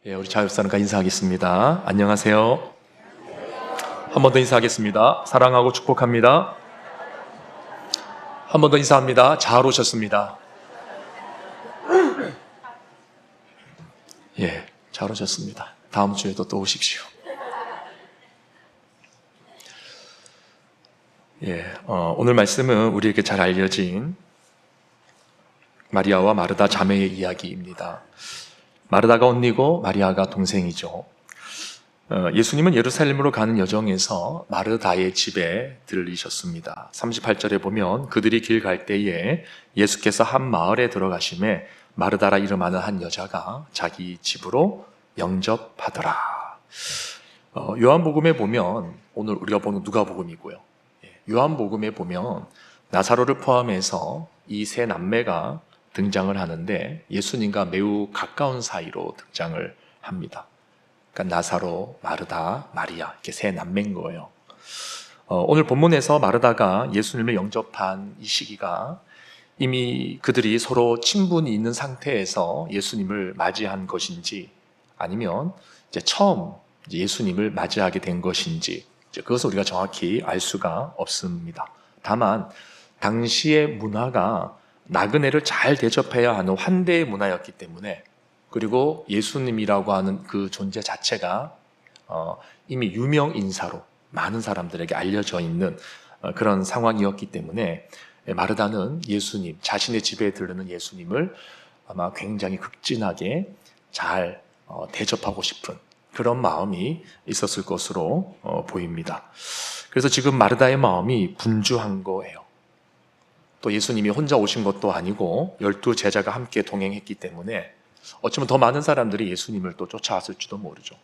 우리 자유사람과 인사하겠습니다. 안녕하세요. 한 번 더 인사하겠습니다. 사랑하고 축복합니다. 한 번 더 인사합니다. 잘 오셨습니다. 잘 오셨습니다. 다음 주에도 또 오십시오. 오늘 말씀은 우리에게 잘 알려진 마리아와 마르다 자매의 이야기입니다. 마르다가 언니고 마리아가 동생이죠. 예수님은 예루살렘으로 가는 여정에서 마르다의 집에 들리셨습니다. 38절에 보면 그들이 길 갈 때에 예수께서 한 마을에 들어가심에 마르다라 이름하는 한 여자가 자기 집으로 영접하더라. 요한복음에 보면, 오늘 우리가 보는 누가복음이고요. 요한복음에 보면 나사로를 포함해서 이 세 남매가 등장을 하는데 예수님과 매우 가까운 사이로 등장을 합니다. 그러니까 나사로, 마르다, 마리아 이렇게 세 남매인 거예요. 오늘 본문에서 마르다가 예수님을 영접한 이 시기가 이미 그들이 서로 친분이 있는 상태에서 예수님을 맞이한 것인지 아니면 이제 처음 예수님을 맞이하게 된 것인지 그것은 우리가 정확히 알 수가 없습니다. 다만 당시의 문화가 나그네를 잘 대접해야 하는 환대의 문화였기 때문에, 그리고 예수님이라고 하는 그 존재 자체가 이미 유명 인사로 많은 사람들에게 알려져 있는 그런 상황이었기 때문에 마르다는 예수님, 자신의 집에 들르는 예수님을 아마 굉장히 극진하게 잘 대접하고 싶은 그런 마음이 있었을 것으로 보입니다. 그래서 지금 마르다의 마음이 분주한 거예요. 또 예수님이 혼자 오신 것도 아니고 12 제자가 함께 동행했기 때문에 어쩌면 더 많은 사람들이 예수님을 또 쫓아왔을지도 모르죠.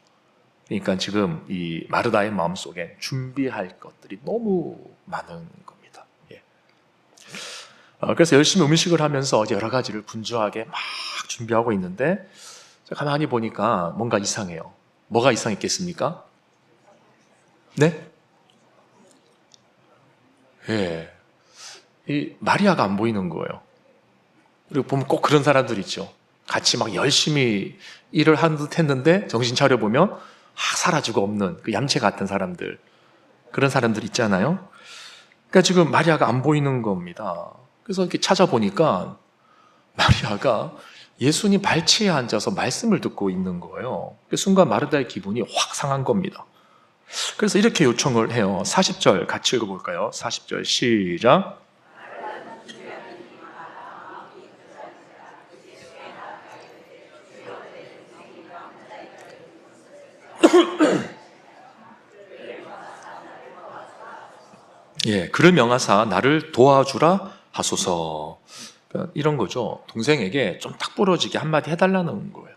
그러니까 지금 이 마르다의 마음속에 준비할 것들이 너무 많은 겁니다. 그래서 열심히 음식을 하면서 이제 여러 가지를 분주하게 막 준비하고 있는데 가만히 보니까 뭔가 이상해요. 뭐가 이상했겠습니까? 네? 이 마리아가 안 보이는 거예요. 그리고 보면 꼭 그런 사람들 있죠. 같이 막 열심히 일을 한 듯 했는데 정신 차려보면 사라지고 없는 그 얌체 같은 사람들, 그런 사람들 있잖아요. 그러니까 지금 마리아가 안 보이는 겁니다. 그래서 이렇게 찾아보니까 마리아가 예수님 발치에 앉아서 말씀을 듣고 있는 거예요. 그 순간 마르다의 기분이 확 상한 겁니다. 그래서 이렇게 요청을 해요. 40절 같이 읽어볼까요? 40절 시작. 그를 명하사 나를 도와주라 하소서. 그러니까 이런 거죠. 동생에게 좀 딱 부러지게 한마디 해달라는 거예요.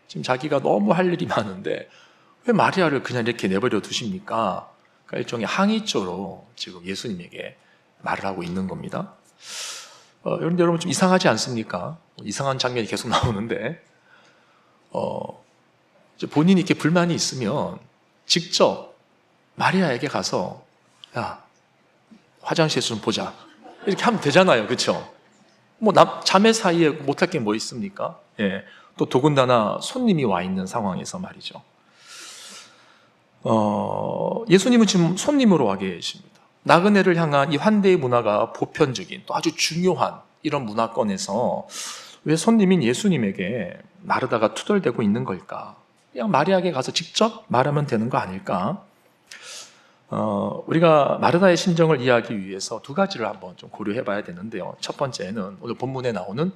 지금 자기가 너무 할 일이 많은데 왜 마리아를 그냥 이렇게 내버려 두십니까? 그러니까 일종의 항의조로 지금 예수님에게 말을 하고 있는 겁니다. 그런데 여러분 좀 이상하지 않습니까? 이상한 장면이 계속 나오는데 본인이 이렇게 불만이 있으면 직접 마리아에게 가서 야, 화장실 좀 보자 이렇게 하면 되잖아요. 그렇죠? 뭐 자매 사이에 못할 게 뭐 있습니까? 또 더군다나 손님이 와 있는 상황에서 말이죠. 예수님은 지금 손님으로 와 계십니다. 나그네를 향한 이 환대의 문화가 보편적인 또 아주 중요한 이런 문화권에서 왜 손님인 예수님에게 마르다가 투덜대고 있는 걸까? 그냥 마리아에게 가서 직접 말하면 되는 거 아닐까? 우리가 마르다의 심정을 이해하기 위해서 두 가지를 한번 좀 고려해 봐야 되는데요. 첫 번째는 오늘 본문에 나오는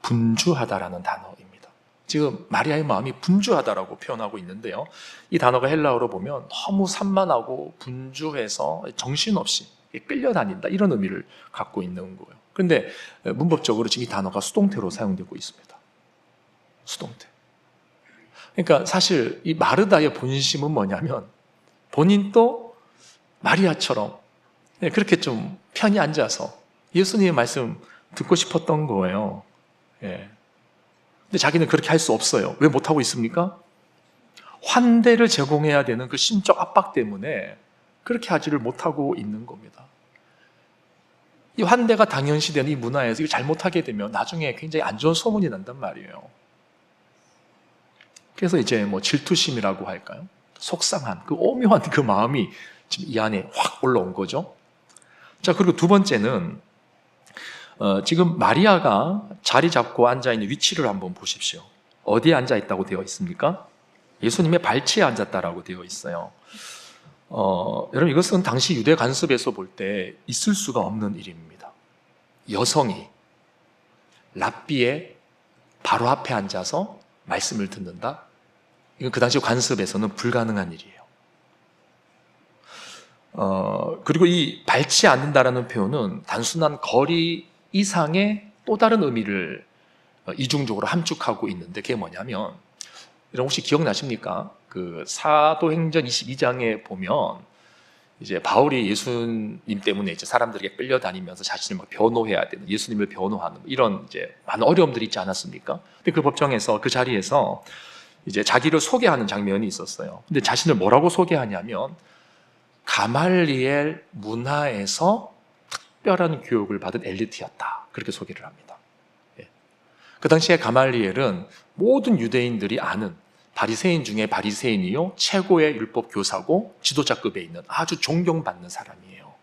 분주하다라는 단어입니다. 지금 마리아의 마음이 분주하다라고 표현하고 있는데요. 이 단어가 헬라어로 보면 너무 산만하고 분주해서 정신없이 끌려다닌다 이런 의미를 갖고 있는 거예요. 그런데 문법적으로 지금 이 단어가 수동태로 사용되고 있습니다. 수동태. 그러니까 사실 이 마르다의 본심은 뭐냐면 본인도 마리아처럼 그렇게 좀 편히 앉아서 예수님의 말씀 듣고 싶었던 거예요. 근데 자기는 그렇게 할 수 없어요. 왜 못하고 있습니까? 환대를 제공해야 되는 그 심적 압박 때문에 그렇게 하지를 못하고 있는 겁니다. 이 환대가 당연시되는 이 문화에서 이걸 잘못하게 되면 나중에 굉장히 안 좋은 소문이 난단 말이에요. 그래서 이제 뭐 질투심이라고 할까요? 속상한 그 오묘한 그 마음이 지금 이 안에 확 올라온 거죠. 자, 그리고 두 번째는 지금 마리아가 자리 잡고 앉아 있는 위치를 한번 보십시오. 어디에 앉아 있다고 되어 있습니까? 예수님의 발치에 앉았다라고 되어 있어요. 여러분, 이것은 당시 유대 관습에서 볼 때 있을 수가 없는 일입니다. 여성이 랍비의 바로 앞에 앉아서 말씀을 듣는다? 이건 그 당시 관습에서는 불가능한 일이에요. 그리고 이 밟지 않는다라는 표현은 단순한 거리 이상의 또 다른 의미를 이중적으로 함축하고 있는데, 그게 뭐냐면, 여러분 혹시 기억나십니까? 그 사도행전 22장에 보면 이제 바울이 예수님 때문에 이제 사람들에게 끌려다니면서 자신을 막 변호해야 되는, 예수님을 변호하는 이런 이제 많은 어려움들이 있지 않았습니까? 근데 그 법정에서 그 자리에서 이제 자기를 소개하는 장면이 있었어요. 근데 자신을 뭐라고 소개하냐면 가말리엘 문화에서 특별한 교육을 받은 엘리트였다, 그렇게 소개를 합니다. 그 당시에 가말리엘은 모든 유대인들이 아는 바리새인 중에 바리새인이요 최고의 율법 교사고 지도자급에 있는 아주 존경받는 사람이에요.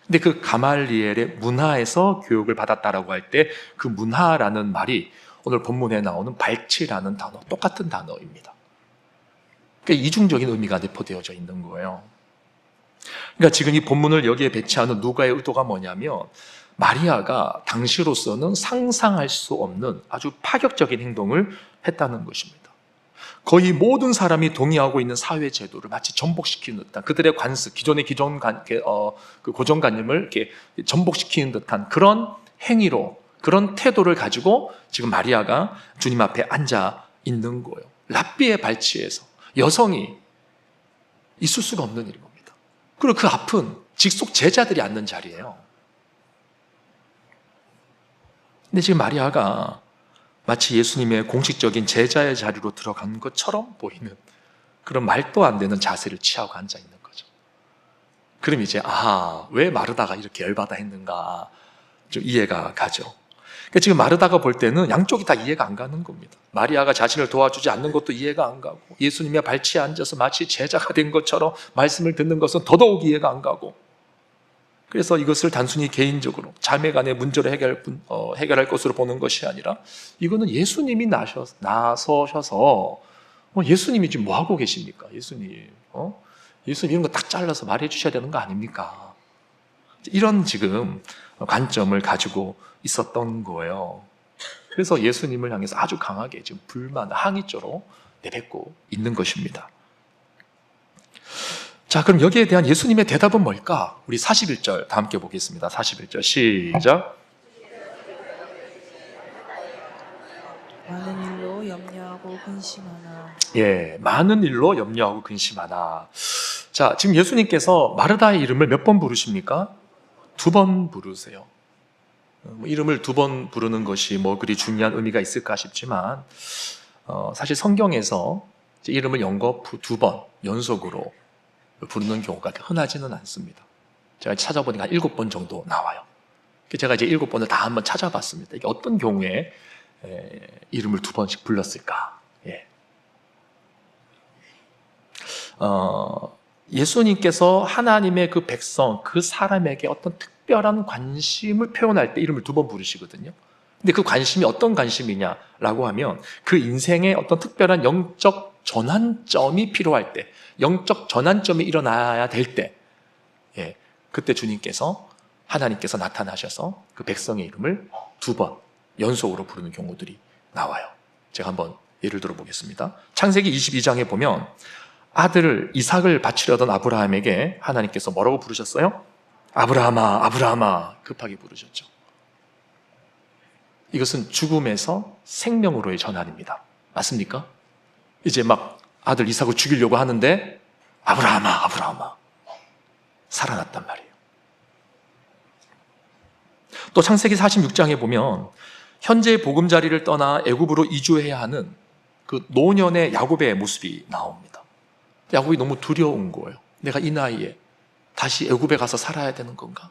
근데 그 가말리엘의 문화에서 교육을 받았다라고 할 때 그 문화라는 말이 오늘 본문에 나오는 발치라는 단어, 똑같은 단어입니다. 그러니까 이중적인 의미가 내포되어져 있는 거예요. 그러니까 지금 이 본문을 여기에 배치하는 누가의 의도가 뭐냐면, 마리아가 당시로서는 상상할 수 없는 아주 파격적인 행동을 했다는 것입니다. 거의 모든 사람이 동의하고 있는 사회 제도를 마치 전복시키는 듯한, 그들의 관습, 기존의 그 고정관념을 이렇게 전복시키는 듯한 그런 행위로, 그런 태도를 가지고 지금 마리아가 주님 앞에 앉아 있는 거예요. 랍비의 발치에서 여성이 있을 수가 없는 일인 겁니다. 그리고 그 앞은 직속 제자들이 앉는 자리예요. 근데 지금 마리아가 마치 예수님의 공식적인 제자의 자리로 들어간 것처럼 보이는 그런 말도 안 되는 자세를 취하고 앉아 있는 거죠. 그럼 이제 왜 마르다가 이렇게 열받아 했는가 좀 이해가 가죠. 그러니까 지금 마르다가 볼 때는 양쪽이 다 이해가 안 가는 겁니다. 마리아가 자신을 도와주지 않는 것도 이해가 안 가고, 예수님의 발치에 앉아서 마치 제자가 된 것처럼 말씀을 듣는 것은 더더욱 이해가 안 가고, 그래서 이것을 단순히 개인적으로 자매 간의 문제로 해결할 것으로 보는 것이 아니라, 이거는 예수님이 나서셔서 예수님이 지금 뭐 하고 계십니까? 예수님 이런 거 딱 잘라서 말해 주셔야 되는 거 아닙니까? 이런 지금 관점을 가지고 있었던 거예요. 그래서 예수님을 향해서 아주 강하게 지금 불만, 항의조로 내뱉고 있는 것입니다. 자, 그럼 여기에 대한 예수님의 대답은 뭘까? 우리 41절 다 함께 보겠습니다. 41절 시작. 많은 일로 염려하고 근심하나. 많은 일로 염려하고 근심하나. 자, 지금 예수님께서 마르다의 이름을 몇 번 부르십니까? 2번 부르세요. 이름을 2번 부르는 것이 뭐 그리 중요한 의미가 있을까 싶지만, 사실 성경에서 이름을 연거푸 2번 연속으로 부르는 경우가 흔하지는 않습니다. 제가 찾아보니까 7번 정도 나와요. 제가 이제 7번을 다 한번 찾아봤습니다. 이게 어떤 경우에 이름을 2번씩 불렀을까? 예수님께서 하나님의 그 백성, 그 사람에게 어떤 특별한 관심을 표현할 때 이름을 2번 부르시거든요. 근데 그 관심이 어떤 관심이냐라고 하면, 그 인생에 어떤 특별한 영적 전환점이 필요할 때, 영적 전환점이 일어나야 될 때, 그때 주님께서, 하나님께서 나타나셔서 그 백성의 이름을 2번 연속으로 부르는 경우들이 나와요. 제가 한번 예를 들어 보겠습니다. 창세기 22장에 보면 아들 이삭을 바치려던 아브라함에게 하나님께서 뭐라고 부르셨어요? 아브라함아, 아브라함아, 급하게 부르셨죠. 이것은 죽음에서 생명으로의 전환입니다. 맞습니까? 이제 막 아들 이삭을 죽이려고 하는데 아브라함아, 아브라함아, 살아났단 말이에요. 또 창세기 46장에 보면 현재의 보금자리를 떠나 애굽으로 이주해야 하는 그 노년의 야곱의 모습이 나옵니다. 야곱이 너무 두려운 거예요. 내가 이 나이에 다시 애굽에 가서 살아야 되는 건가?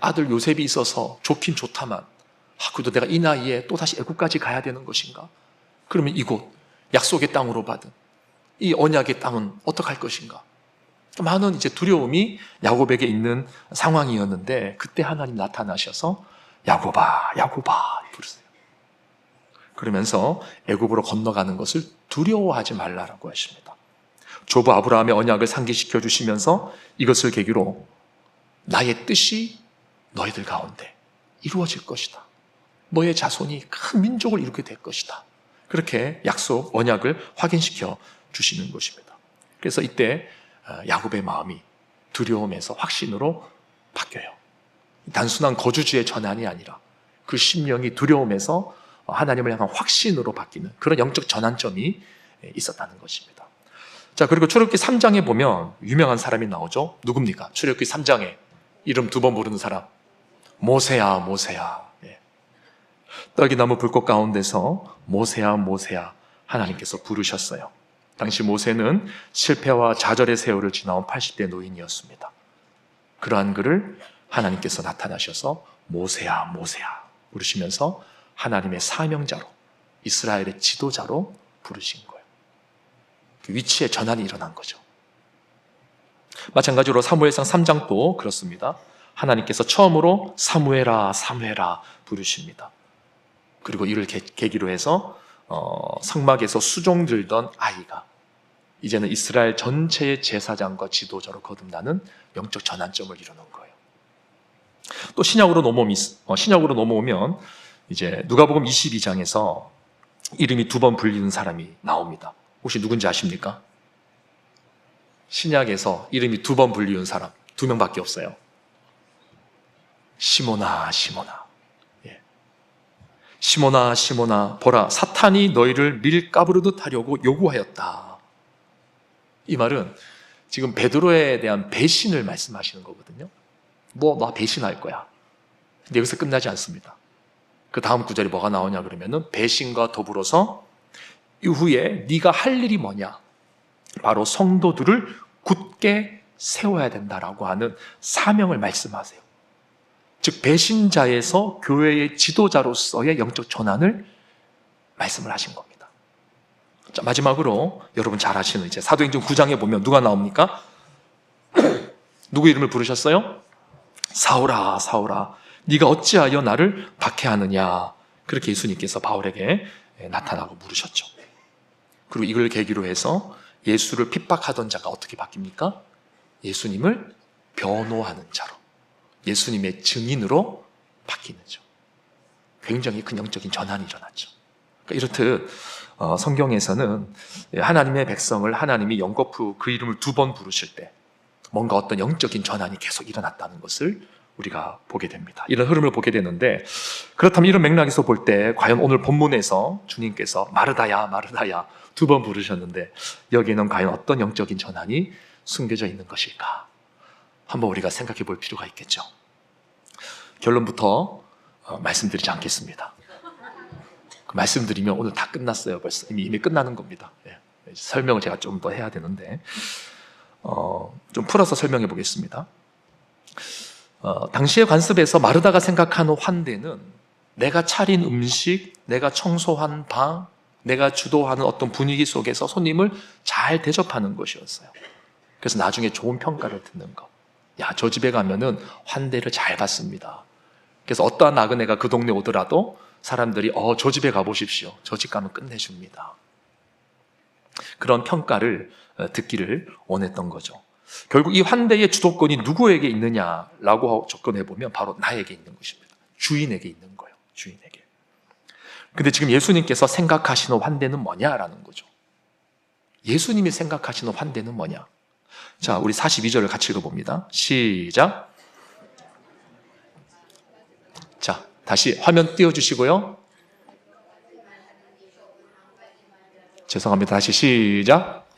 아들 요셉이 있어서 좋긴 좋다만, 그래도 내가 이 나이에 또 다시 애굽까지 가야 되는 것인가? 그러면 이곳 약속의 땅으로 받은 이 언약의 땅은 어떡할 것인가? 많은 이제 두려움이 야곱에게 있는 상황이었는데 그때 하나님 나타나셔서 야곱아, 야곱아 부르세요. 그러면서 애굽으로 건너가는 것을 두려워하지 말라라고 하십니다. 조부 아브라함의 언약을 상기시켜 주시면서 이것을 계기로 나의 뜻이 너희들 가운데 이루어질 것이다. 너의 자손이 큰 민족을 이루게 될 것이다. 그렇게 약속, 언약을 확인시켜 주시는 것입니다. 그래서 이때 야곱의 마음이 두려움에서 확신으로 바뀌어요. 단순한 거주지의 전환이 아니라 그 심령이 두려움에서 하나님을 향한 확신으로 바뀌는 그런 영적 전환점이 있었다는 것입니다. 자, 그리고 출애굽기 3장에 보면 유명한 사람이 나오죠. 누굽니까? 출애굽기 3장에 이름 2번 부르는 사람. 모세야, 모세야. 예. 떡이나무 불꽃 가운데서 모세야, 모세야 하나님께서 부르셨어요. 당시 모세는 실패와 좌절의 세월을 지나온 80대 노인이었습니다. 그러한 그를 하나님께서 나타나셔서 모세야, 모세야 부르시면서 하나님의 사명자로, 이스라엘의 지도자로 부르신 거예요. 그 위치의 전환이 일어난 거죠. 마찬가지로 사무엘상 3장도 그렇습니다. 하나님께서 처음으로 사무엘아, 사무엘아 부르십니다. 그리고 이를 계기로 해서 성막에서 수종 들던 아이가 이제는 이스라엘 전체의 제사장과 지도자로 거듭나는 영적 전환점을 이루는 거예요. 또 신약으로 넘어오면 이제 누가복음 22장에서 이름이 2번 불리는 사람이 나옵니다. 혹시 누군지 아십니까? 신약에서 이름이 2번 불리는 사람 2명밖에 없어요. 시몬아, 시몬아. 예. 시몬아, 시몬아, 보라, 사탄이 너희를 밀가부르듯 하려고 요구하였다. 이 말은 지금 베드로에 대한 배신을 말씀하시는 거거든요. 나 배신할 거야. 근데 여기서 끝나지 않습니다. 그 다음 구절이 뭐가 나오냐 그러면은 배신과 더불어서 이후에 네가 할 일이 뭐냐? 바로 성도들을 굳게 세워야 된다라고 하는 사명을 말씀하세요. 즉 배신자에서 교회의 지도자로서의 영적 전환을 말씀을 하신 겁니다. 자, 마지막으로 여러분 잘 아시는 이제 사도행전 9장에 보면 누가 나옵니까? 누구 이름을 부르셨어요? 사울아, 사울아, 네가 어찌하여 나를 박해하느냐? 그렇게 예수님께서 바울에게 나타나고 물으셨죠. 그리고 이걸 계기로 해서 예수를 핍박하던 자가 어떻게 바뀝니까? 예수님을 변호하는 자로, 예수님의 증인으로 바뀌는죠. 굉장히 큰 영적인 전환이 일어났죠. 그러니까 이렇듯 성경에서는 하나님의 백성을 하나님이 연거푸 그 이름을 2번 부르실 때 뭔가 어떤 영적인 전환이 계속 일어났다는 것을 우리가 보게 됩니다. 이런 흐름을 보게 되는데, 그렇다면 이런 맥락에서 볼 때 과연 오늘 본문에서 주님께서 마르다야, 마르다야 2번 부르셨는데 여기에는 과연 어떤 영적인 전환이 숨겨져 있는 것일까? 한번 우리가 생각해 볼 필요가 있겠죠. 결론부터 말씀드리지 않겠습니다. 말씀드리면 오늘 다 끝났어요. 벌써 이미 끝나는 겁니다. 예. 설명을 제가 좀 더 해야 되는데 좀 풀어서 설명해 보겠습니다. 당시의 관습에서 마르다가 생각하는 환대는 내가 차린 음식, 내가 청소한 방, 내가 주도하는 어떤 분위기 속에서 손님을 잘 대접하는 것이었어요. 그래서 나중에 좋은 평가를 듣는 것. 야, 저 집에 가면은 환대를 잘 받습니다. 그래서 어떠한 나그네가 그 동네 오더라도 사람들이 저 집에 가보십시오. 저 집 가면 끝내줍니다. 그런 평가를 듣기를 원했던 거죠. 결국 이 환대의 주도권이 누구에게 있느냐라고 접근해보면 바로 나에게 있는 것입니다. 주인에게 있는 거예요. 주인에게. 근데 지금 예수님께서 생각하시는 환대는 뭐냐라는 거죠. 예수님이 생각하시는 환대는 뭐냐? 자, 우리 42절을 같이 읽어봅니다. 시작. 자, 다시 화면 띄워주시고요. 죄송합니다. 다시 시작.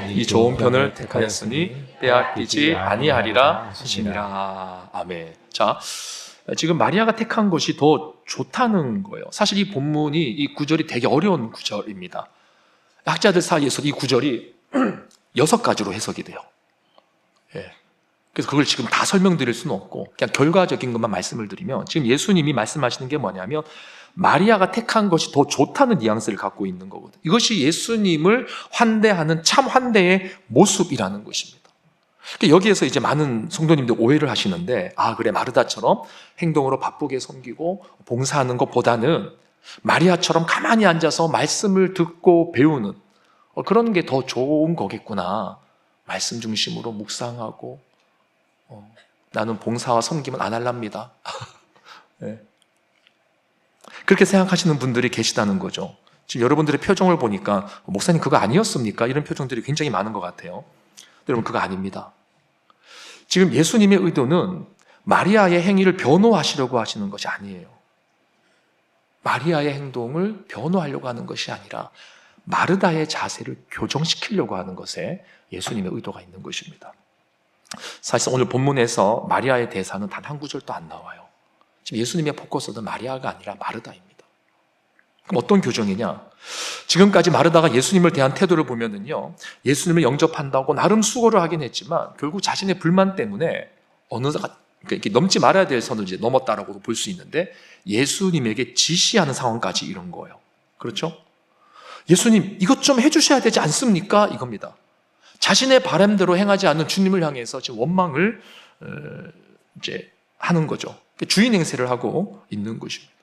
이 좋은 편을 택하였으니 빼앗기지 아니하리라 하시니라. 아멘. 자, 지금 마리아가 택한 것이 더 좋다는 거예요. 사실 이 본문이 이 구절이 되게 어려운 구절입니다. 학자들 사이에서 이 구절이 6가지로 해석이 돼요. 예. 그래서 그걸 지금 다 설명드릴 수는 없고 그냥 결과적인 것만 말씀을 드리면, 지금 예수님이 말씀하시는 게 뭐냐면 마리아가 택한 것이 더 좋다는 뉘앙스를 갖고 있는 거거든요. 이것이 예수님을 환대하는 참 환대의 모습이라는 것입니다. 그러니까 여기에서 이제 많은 성도님들 오해를 하시는데, 그래, 마르다처럼 행동으로 바쁘게 섬기고 봉사하는 것보다는 마리아처럼 가만히 앉아서 말씀을 듣고 배우는 그런 게 더 좋은 거겠구나. 말씀 중심으로 묵상하고 나는 봉사와 섬김은 안 할랍니다. 네. 그렇게 생각하시는 분들이 계시다는 거죠. 지금 여러분들의 표정을 보니까 목사님 그거 아니었습니까? 이런 표정들이 굉장히 많은 것 같아요. 여러분, 그거 아닙니다. 지금 예수님의 의도는 마리아의 행위를 변호하시려고 하시는 것이 아니에요. 마리아의 행동을 변호하려고 하는 것이 아니라 마르다의 자세를 교정시키려고 하는 것에 예수님의 의도가 있는 것입니다. 사실 오늘 본문에서 마리아의 대사는 단 한 구절도 안 나와요. 지금 예수님의 포커스는 마리아가 아니라 마르다입니다. 그럼 어떤 교정이냐? 지금까지 마르다가 예수님을 대한 태도를 보면은요, 예수님을 영접한다고 나름 수고를 하긴 했지만 결국 자신의 불만 때문에 이렇게 넘지 말아야 될 선을 이제 넘었다라고 볼 수 있는데, 예수님에게 지시하는 상황까지 이런 거예요. 그렇죠? 예수님, 이것 좀 해주셔야 되지 않습니까? 이겁니다. 자신의 바람대로 행하지 않는 주님을 향해서 지금 원망을 이제 하는 거죠. 주인 행세를 하고 있는 것입니다.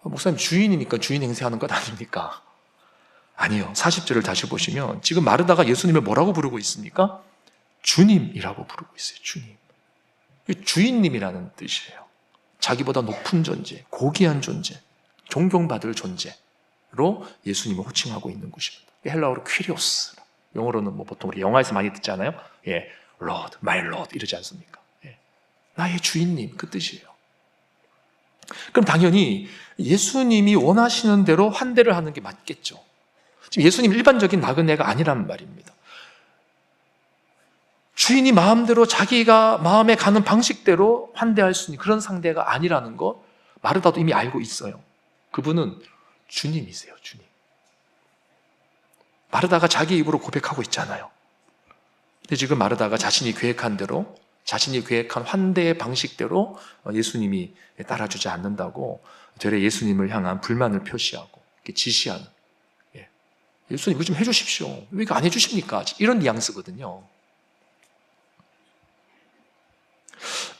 목사님, 주인이니까 주인 행세하는 것 아닙니까? 아니요. 40절을 다시 보시면 지금 마르다가 예수님을 뭐라고 부르고 있습니까? 주님이라고 부르고 있어요. 주님. 주인님이라는 뜻이에요. 자기보다 높은 존재, 고귀한 존재, 존경받을 존재로 예수님을 호칭하고 있는 것입니다. 헬라어로 퀴리오스, 영어로는 보통 우리 영화에서 많이 듣잖아요. Lord, my Lord 이러지 않습니까? 나의 주인님, 그 뜻이에요. 그럼 당연히 예수님이 원하시는 대로 환대를 하는 게 맞겠죠. 지금 예수님 일반적인 나그네가 아니란 말입니다. 주인이 마음대로 자기가 마음에 가는 방식대로 환대할 수 있는 그런 상대가 아니라는 거 마르다도 이미 알고 있어요. 그분은 주님이세요, 주님. 마르다가 자기 입으로 고백하고 있잖아요. 근데 지금 마르다가 자신이 계획한 대로, 자신이 계획한 환대의 방식대로 예수님이 따라주지 않는다고 되레 예수님을 향한 불만을 표시하고 지시하는, 예수님 이거 좀 해주십시오. 왜 이거 안 해주십니까? 이런 뉘앙스거든요.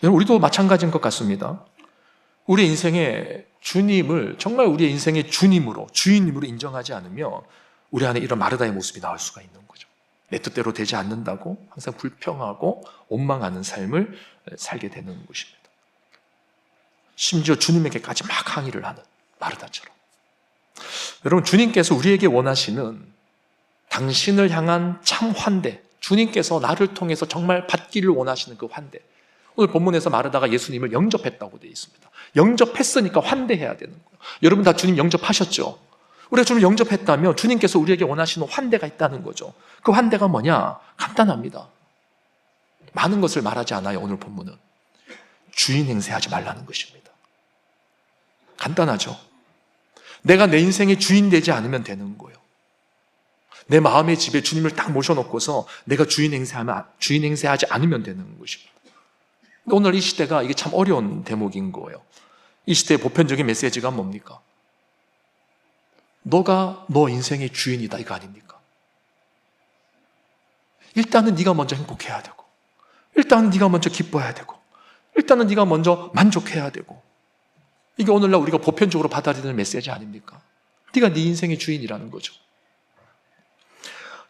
우리도 마찬가지인 것 같습니다. 우리 인생의 주님을 정말 우리의 인생의 주님으로, 주인님으로 인정하지 않으면 우리 안에 이런 마르다의 모습이 나올 수가 있는 거죠. 내 뜻대로 되지 않는다고 항상 불평하고 원망하는 삶을 살게 되는 것입니다. 심지어 주님에게까지 막 항의를 하는 마르다처럼. 여러분, 주님께서 우리에게 원하시는 당신을 향한 참 환대, 주님께서 나를 통해서 정말 받기를 원하시는 그 환대, 오늘 본문에서 마르다가 예수님을 영접했다고 되어 있습니다. 영접했으니까 환대해야 되는 거예요. 여러분 다 주님 영접하셨죠? 우리가 주님 영접했다면 주님께서 우리에게 원하시는 환대가 있다는 거죠. 그 환대가 뭐냐? 간단합니다. 많은 것을 말하지 않아요. 오늘 본문은 주인 행세하지 말라는 것입니다. 간단하죠. 내가 내 인생의 주인 되지 않으면 되는 거예요. 내 마음의 집에 주님을 딱 모셔놓고서 내가 주인 행세하지 않으면 되는 것입니다. 오늘 이 시대가 이게 참 어려운 대목인 거예요. 이 시대의 보편적인 메시지가 뭡니까? 너가 너 인생의 주인이다, 이거 아닙니까? 일단은 네가 먼저 행복해야 되고, 일단은 네가 먼저 기뻐해야 되고, 일단은 네가 먼저 만족해야 되고, 이게 오늘날 우리가 보편적으로 받아들이는 메시지 아닙니까? 네가 네 인생의 주인이라는 거죠.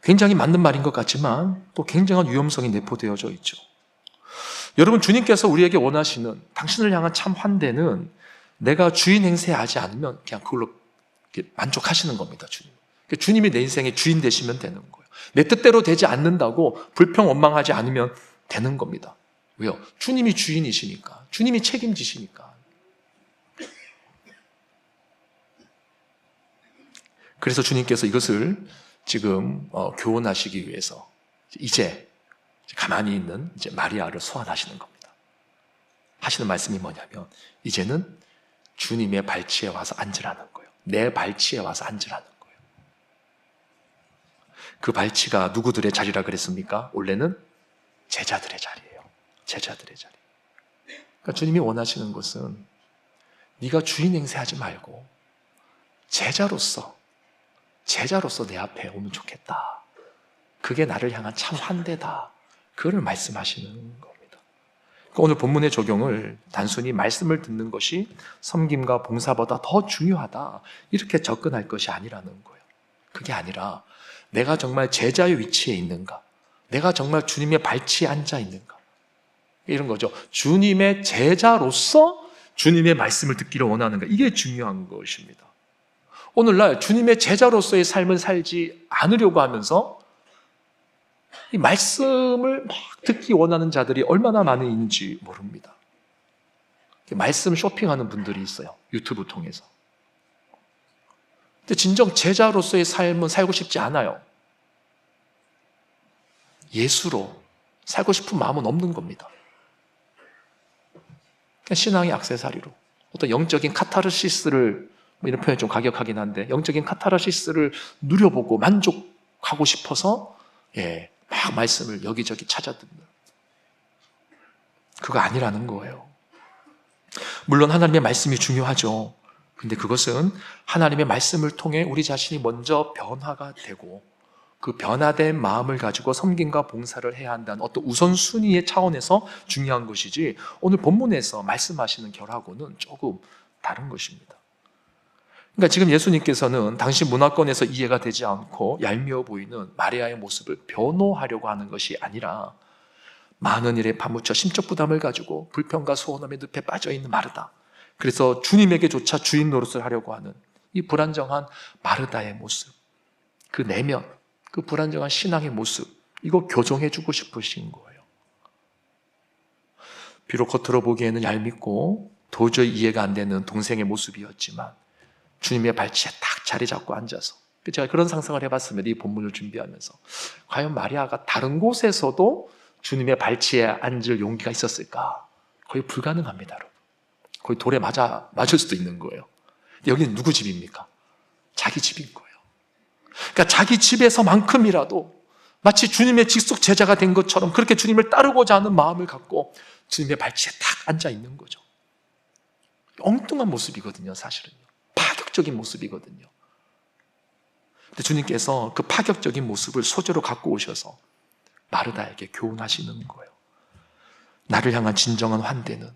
굉장히 맞는 말인 것 같지만 또 굉장한 위험성이 내포되어져 있죠. 여러분, 주님께서 우리에게 원하시는 당신을 향한 참 환대는 내가 주인 행세하지 않으면 그냥 그걸로 만족하시는 겁니다. 주님이 내 인생의 주인 되시면 되는 거예요. 내 뜻대로 되지 않는다고 불평 원망하지 않으면 되는 겁니다. 왜요? 주님이 주인이시니까, 주님이 책임지시니까. 그래서 주님께서 이것을 지금 교훈하시기 위해서 이제 가만히 있는 이제 마리아를 소환하시는 겁니다. 하시는 말씀이 뭐냐면 이제는 주님의 발치에 와서 앉으라는 거예요. 내 발치에 와서 앉으라는 거예요. 그 발치가 누구들의 자리라 그랬습니까? 원래는 제자들의 자리예요. 제자들의 자리. 그러니까 주님이 원하시는 것은 네가 주인 행세하지 말고 제자로서 내 앞에 오면 좋겠다. 그게 나를 향한 참 환대다. 그걸 말씀하시는 겁니다. 그러니까 오늘 본문의 적용을 단순히 말씀을 듣는 것이 섬김과 봉사보다 더 중요하다, 이렇게 접근할 것이 아니라는 거예요. 그게 아니라 내가 정말 제자의 위치에 있는가, 내가 정말 주님의 발치에 앉아 있는가, 이런 거죠. 주님의 제자로서 주님의 말씀을 듣기를 원하는가, 이게 중요한 것입니다. 오늘날 주님의 제자로서의 삶을 살지 않으려고 하면서 이 말씀을 막 듣기 원하는 자들이 얼마나 많이 있는지 모릅니다. 말씀 쇼핑하는 분들이 있어요, 유튜브 통해서. 근데 진정 제자로서의 삶은 살고 싶지 않아요. 예수로 살고 싶은 마음은 없는 겁니다. 그냥 신앙의 액세서리로, 어떤 영적인 카타르시스를, 이런 표현이 좀 가격하긴 한데, 영적인 카타르시스를 누려보고 만족하고 싶어서 막 말씀을 여기저기 찾아듣는, 그거 아니라는 거예요. 물론 하나님의 말씀이 중요하죠. 근데 그것은 하나님의 말씀을 통해 우리 자신이 먼저 변화가 되고, 그 변화된 마음을 가지고 섬김과 봉사를 해야 한다는 어떤 우선순위의 차원에서 중요한 것이지, 오늘 본문에서 말씀하시는 결하고는 조금 다른 것입니다. 그러니까 지금 예수님께서는 당시 문화권에서 이해가 되지 않고 얄미워 보이는 마리아의 모습을 변호하려고 하는 것이 아니라, 많은 일에 파묻혀 심적 부담을 가지고 불평과 소원함의 늪에 빠져있는 마르다, 그래서 주님에게조차 주인 노릇을 하려고 하는 이 불안정한 마르다의 모습, 그 내면, 그 불안정한 신앙의 모습, 이거 교정해주고 싶으신 거예요. 비록 겉으로 보기에는 얄밉고 도저히 이해가 안 되는 동생의 모습이었지만 주님의 발치에 딱 자리 잡고 앉아서, 제가 그런 상상을 해봤습니다. 이 본문을 준비하면서 과연 마리아가 다른 곳에서도 주님의 발치에 앉을 용기가 있었을까? 거의 불가능합니다, 여러분. 거의 돌에 맞을 수도 있는 거예요. 여기는 누구 집입니까? 자기 집인 거예요. 그러니까 자기 집에서만큼이라도 마치 주님의 직속 제자가 된 것처럼 그렇게 주님을 따르고자 하는 마음을 갖고 주님의 발치에 딱 앉아 있는 거죠. 엉뚱한 모습이거든요, 사실은요. 파격적인 모습이거든요. 근데 주님께서 그 파격적인 모습을 소재로 갖고 오셔서 마르다에게 교훈하시는 거예요. 나를 향한 진정한 환대는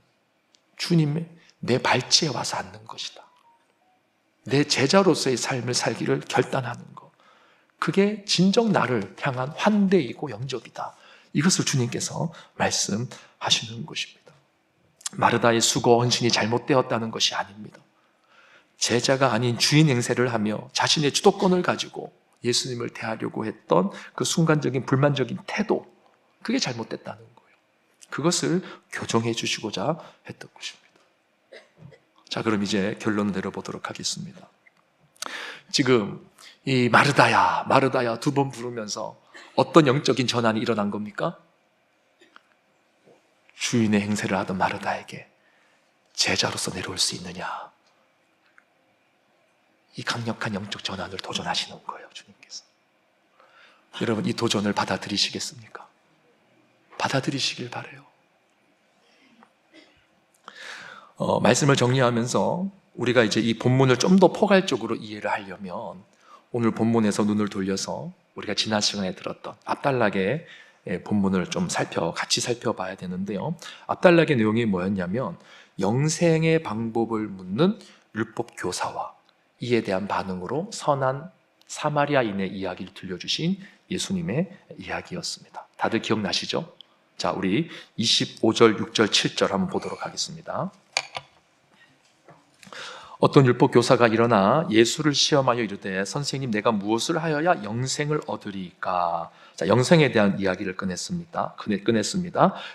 주님의 내 발치에 와서 앉는 것이다. 내 제자로서의 삶을 살기를 결단하는 것, 그게 진정 나를 향한 환대이고 영접이다. 이것을 주님께서 말씀하시는 것입니다. 마르다의 수고, 헌신이 잘못되었다는 것이 아닙니다. 제자가 아닌 주인 행세를 하며 자신의 주도권을 가지고 예수님을 대하려고 했던 그 순간적인 불만적인 태도, 그게 잘못됐다는 거예요. 그것을 교정해 주시고자 했던 것입니다. 자, 그럼 이제 결론을 내려보도록 하겠습니다. 지금 이 마르다야, 마르다야 두 번 부르면서 어떤 영적인 전환이 일어난 겁니까? 주인의 행세를 하던 마르다에게 제자로서 내려올 수 있느냐, 이 강력한 영적 전환을 도전하시는 거예요, 주님께서. 여러분, 이 도전을 받아들이시겠습니까? 받아들이시길 바라요. 말씀을 정리하면서 우리가 이제 이 본문을 좀 더 포괄적으로 이해를 하려면 오늘 본문에서 눈을 돌려서 우리가 지난 시간에 들었던 압달락의 본문을 좀 같이 살펴봐야 되는데요. 압달락의 내용이 뭐였냐면, 영생의 방법을 묻는 율법 교사와 이에 대한 반응으로 선한 사마리아인의 이야기를 들려주신 예수님의 이야기였습니다. 다들 기억나시죠? 자, 우리 25절, 6절, 7절 한번 보도록 하겠습니다. 어떤 율법 교사가 일어나 예수를 시험하여 이르되, 선생님, 내가 무엇을 하여야 영생을 얻으리까? 자, 영생에 대한 이야기를 꺼냈습니다.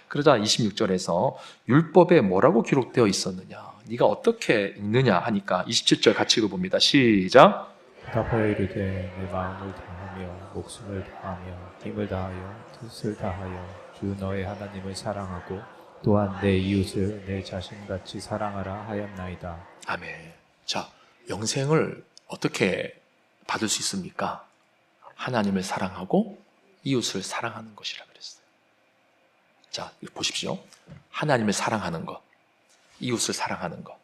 그러자 26절에서 율법에 뭐라고 기록되어 있었느냐, 네가 어떻게 읽느냐 하니까 27절 같이 읽어봅니다. 시작. 답하여 이르되, 내 마음을 다하며 목숨을 다하며 힘을 다하여 뜻을 다하여 주 너의 하나님을 사랑하고 또한 내 이웃을 내 자신같이 사랑하라 하였나이다. 아멘. 자, 영생을 어떻게 받을 수 있습니까? 하나님을 사랑하고 이웃을 사랑하는 것이라 그랬어요. 자, 보십시오. 하나님을 사랑하는 것, 이웃을 사랑하는 것.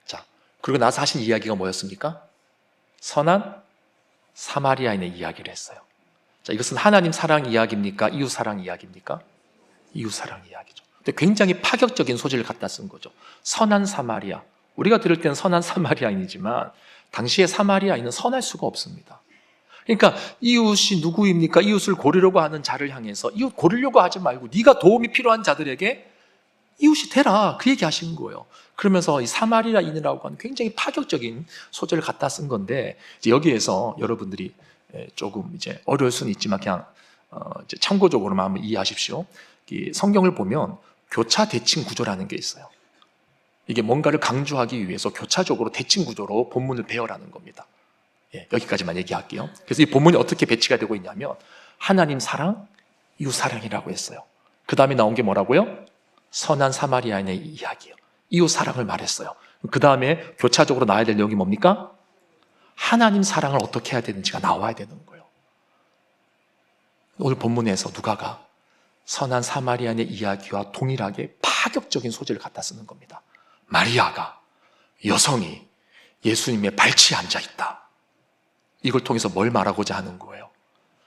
자, 그리고 나서 하신 이야기가 뭐였습니까? 선한 사마리아인의 이야기를 했어요. 자, 이것은 하나님 사랑 이야기입니까? 이웃 사랑 이야기입니까? 이웃 사랑 이야기죠. 근데 굉장히 파격적인 소재를 갖다 쓴 거죠. 선한 사마리아. 우리가 들을 때는 선한 사마리아인이지만 당시의 사마리아인은 선할 수가 없습니다. 그러니까 이웃이 누구입니까? 이웃을 고르려고 하는 자를 향해서 이웃 고르려고 하지 말고 네가 도움이 필요한 자들에게 이웃이 되라, 그 얘기 하신 거예요. 그러면서 이 사마리아인이라고 하는 굉장히 파격적인 소재를 갖다 쓴 건데, 이제 여기에서 여러분들이 조금 이제 어려울 수는 있지만 그냥 이제 참고적으로만 한번 이해하십시오. 이 성경을 보면 교차 대칭 구조라는 게 있어요. 이게 뭔가를 강조하기 위해서 교차적으로 대칭 구조로 본문을 배열하는 겁니다. 예, 여기까지만 얘기할게요. 그래서 이 본문이 어떻게 배치가 되고 있냐면 하나님 사랑, 이웃 사랑이라고 했어요. 그 다음에 나온 게 뭐라고요? 선한 사마리아인의 이야기예요. 이웃 사랑을 말했어요. 그 다음에 교차적으로 나와야 될 내용이 뭡니까? 하나님 사랑을 어떻게 해야 되는지가 나와야 되는 거예요. 오늘 본문에서 누가가 선한 사마리아인의 이야기와 동일하게 파격적인 소재를 갖다 쓰는 겁니다. 마리아가, 여성이 예수님의 발치에 앉아 있다. 이걸 통해서 뭘 말하고자 하는 거예요?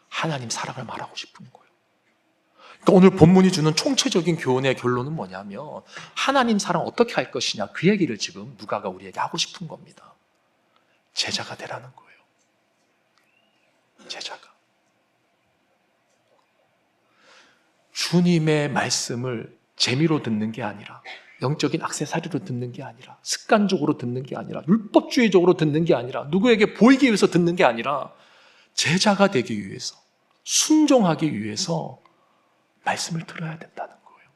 하나님 사랑을 말하고 싶은 거예요. 그러니까 오늘 본문이 주는 총체적인 교훈의 결론은 뭐냐면 하나님 사랑 어떻게 할 것이냐, 그 얘기를 지금 누가가 우리에게 하고 싶은 겁니다. 제자가 되라는 거예요. 제자가. 주님의 말씀을 재미로 듣는 게 아니라, 영적인 액세서리로 듣는 게 아니라, 습관적으로 듣는 게 아니라, 율법주의적으로 듣는 게 아니라, 누구에게 보이기 위해서 듣는 게 아니라 제자가 되기 위해서, 순종하기 위해서 말씀을 들어야 된다는 거예요.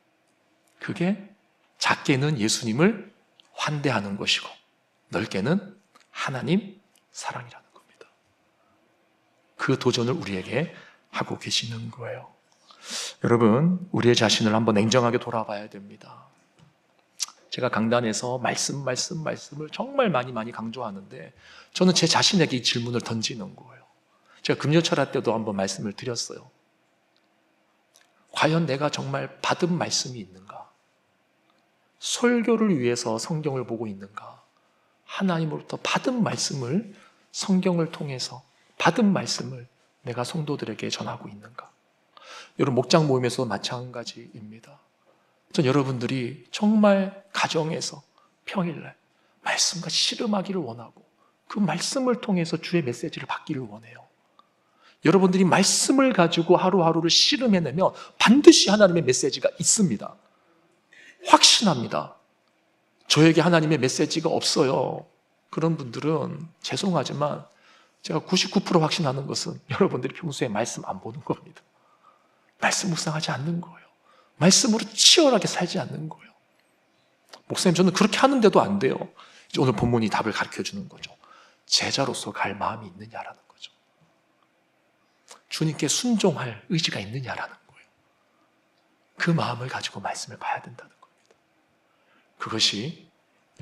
그게 작게는 예수님을 환대하는 것이고 넓게는 하나님 사랑이라는 겁니다. 그 도전을 우리에게 하고 계시는 거예요. 여러분, 우리의 자신을 한번 냉정하게 돌아봐야 됩니다. 제가 강단에서 말씀을 정말 많이 강조하는데 저는 제 자신에게 이 질문을 던지는 거예요. 제가 금요철학 때도 한번 말씀을 드렸어요. 과연 내가 정말 받은 말씀이 있는가? 설교를 위해서 성경을 보고 있는가? 하나님으로부터 받은 말씀을, 성경을 통해서 받은 말씀을 내가 성도들에게 전하고 있는가? 여러분, 목장 모임에서도 마찬가지입니다. 전 여러분들이 정말 가정에서 평일날 말씀과 씨름하기를 원하고 그 말씀을 통해서 주의 메시지를 받기를 원해요. 여러분들이 말씀을 가지고 하루하루를 씨름해내면 반드시 하나님의 메시지가 있습니다. 확신합니다. 저에게 하나님의 메시지가 없어요. 그런 분들은 죄송하지만 제가 99% 확신하는 것은 여러분들이 평소에 말씀 안 보는 겁니다. 말씀 묵상하지 않는 거예요. 말씀으로 치열하게 살지 않는 거예요. 목사님, 저는 그렇게 하는데도 안 돼요. 이제 오늘 본문이 답을 가르쳐주는 거죠. 제자로서 갈 마음이 있느냐라는 거죠. 주님께 순종할 의지가 있느냐라는 거예요. 그 마음을 가지고 말씀을 봐야 된다는 겁니다. 그것이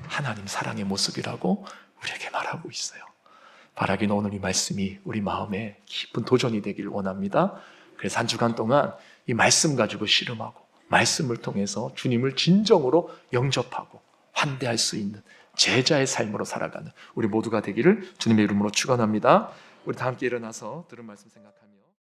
하나님 사랑의 모습이라고 우리에게 말하고 있어요. 바라기는 오늘 이 말씀이 우리 마음에 깊은 도전이 되기를 원합니다. 그래서 한 주간 동안 이 말씀 가지고 씨름하고 말씀을 통해서 주님을 진정으로 영접하고 환대할 수 있는 제자의 삶으로 살아가는 우리 모두가 되기를 주님의 이름으로 축원합니다. 우리 다 함께 일어나서 들은 말씀 생각합니다.